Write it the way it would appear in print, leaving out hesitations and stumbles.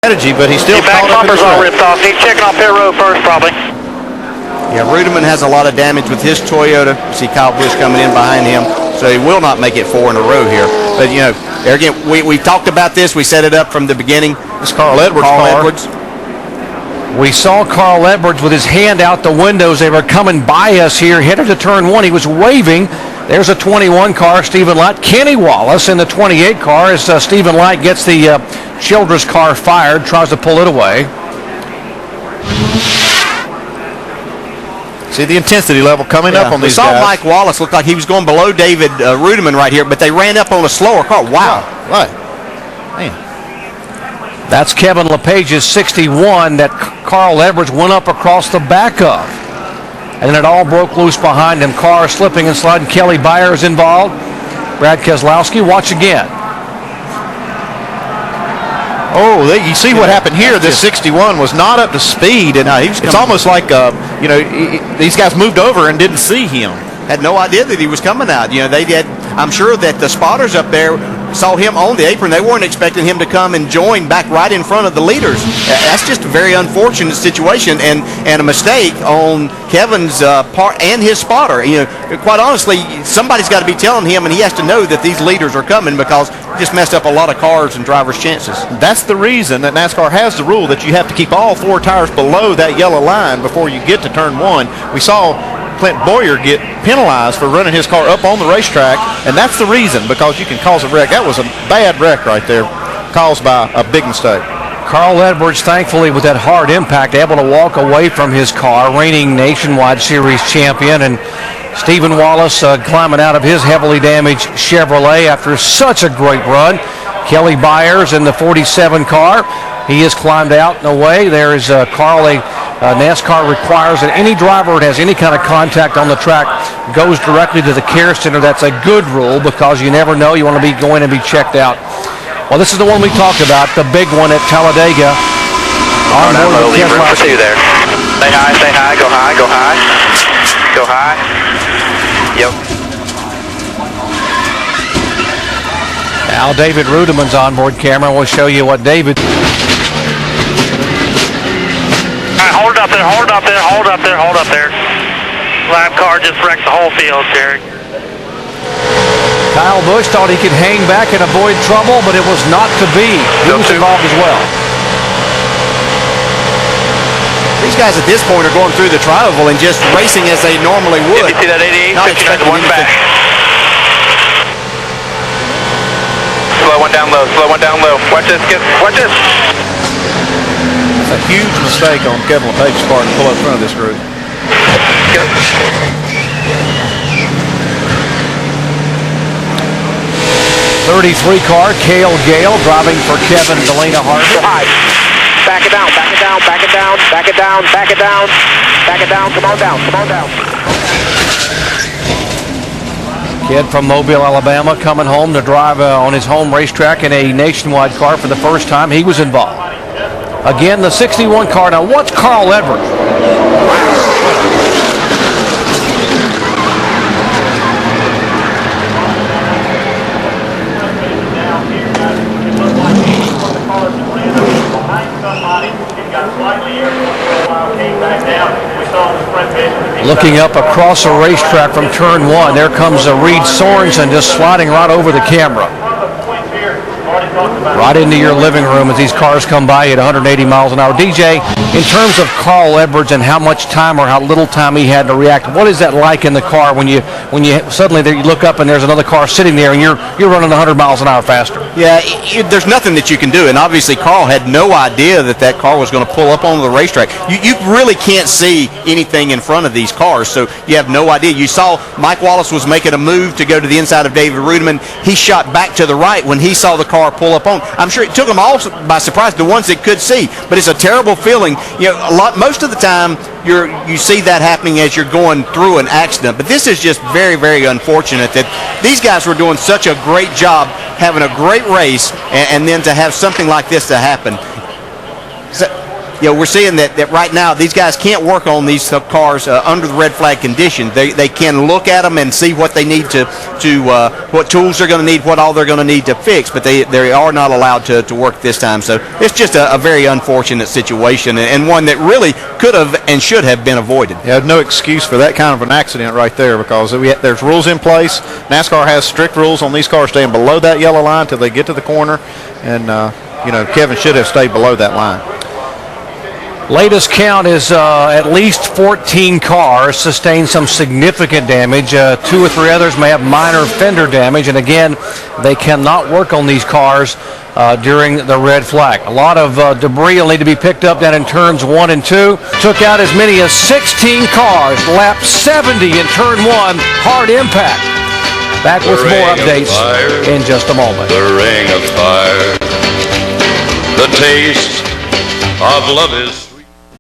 strategy, but he's still back caught up in bumper's his all wreck. ripped off. He's checking off pit road first, probably. Yeah, Ruderman has a lot of damage with his Toyota. See Kyle Busch coming in behind him, so he will not make it 4 in a row here. But, you know, there again, we talked about this. We set it up from the beginning. It's Carl Edwards' car. We saw Carl Edwards with his hand out the windows. They were coming by us here, headed to turn 1. He was waving. There's a 21 car, Stephen Light. Kenny Wallace in the 28 car as Stephen Light gets the Childress car fired, tries to pull it away. See the intensity level coming up on these guys. We saw Mike Wallace look like he was going below David Ruderman right here, but they ran up on a slower car. Wow. Right. Man. That's Kevin Lepage's 61 that Carl Edwards went up across the back of. And then it all broke loose behind him. Car slipping and sliding. Kelly Byers involved. Brad Keselowski, watch again. Oh, you see what happened here. This 61 was not up to speed, and it's almost like you know, these guys moved over and didn't see him. Had no idea that he was coming out. You know, they did. I'm sure that the spotters up there saw him on the apron. They weren't expecting him to come and join back right in front of the leaders. That's just a very unfortunate situation and a mistake on Kevin's part and his spotter. You know, quite honestly, somebody's got to be telling him, and he has to know that these leaders are coming because he just messed up a lot of cars and drivers' chances. That's the reason that NASCAR has the rule that you have to keep all 4 tires below that yellow line before you get to turn 1. We saw Clint Boyer get penalized for running his car up on the racetrack, and that's the reason, because you can cause a wreck. That was a bad wreck right there, caused by a big mistake. Carl Edwards, thankfully, with that hard impact, able to walk away from his car, reigning Nationwide Series champion, and Stephen Wallace climbing out of his heavily damaged Chevrolet after such a great run. Kelly Byers in the 47 car. He has climbed out and away. There is Carl. NASCAR requires that any driver that has any kind of contact on the track goes directly to the care center. That's a good rule because you never know. You want to be going and be checked out. Well, this is the one we talked about, the big one at Talladega. On board with room for 2 there. Say hi, go high, go high. Go high. Yep. Now David Ruderman's onboard camera. We'll show you what David... Hold up there, hold up there, hold up there, hold up there. Lap car just wrecked the whole field, Terry. Kyle Busch thought he could hang back and avoid trouble, but it was not to be. He was involved as well. These guys at this point are going through the tri-oval and just racing as they normally would. You see that 88, 59, one back. Slow one down low, slow one down low. Watch this, watch this. That's a huge mistake on Kevin Lepage's part to pull up in front of this group. 33 car, Cale Gale driving for Kevin Delana Harvey. Back it down, back it down, back it down, back it down, back it down, back it down, come on down, come on down. Kid from Mobile, Alabama, coming home to drive on his home racetrack in a Nationwide car for the first time. He was involved. Again, the 61 car. Now, what's Carl Edwards? Looking up across a racetrack from turn 1, there comes Reed Sorensen just sliding right over the camera. Right into your living room as these cars come by at 180 miles an hour. DJ, in terms of Carl Edwards and how much time or how little time he had to react, what is that like in the car when you suddenly you look up and there's another car sitting there and you're running 100 miles an hour faster? Yeah, there's nothing that you can do, and obviously Carl had no idea that car was going to pull up onto the racetrack. You really can't see anything in front of these cars, so you have no idea. You saw Mike Wallace was making a move to go to the inside of David Ruderman. He shot back to the right when he saw the car pull up on. I'm sure it took them all by surprise, the ones that could see, but it's a terrible feeling. You know, most of the time you see that happening as you're going through an accident, but this is just very, very unfortunate that these guys were doing such a great job, having a great race, and then to have something like this to happen. we're seeing that right now these guys can't work on these cars under the red flag condition. They can look at them and see what they need to what tools they're going to need, what all they're going to need to fix, but they are not allowed to work this time. So it's just a very unfortunate situation, and one that really could have and should have been avoided. Yeah, no excuse for that kind of an accident right there, because there's rules in place. NASCAR has strict rules on these cars staying below that yellow line until they get to the corner, and Kevin should have stayed below that line. Latest count is at least 14 cars sustained some significant damage. 2 or 3 others may have minor fender damage, and again, they cannot work on these cars during the red flag. A lot of debris will need to be picked up down in turns 1 and 2. Took out as many as 16 cars, lap 70 in turn 1, hard impact. Back with more updates in just a moment. The ring of fire, the taste of love is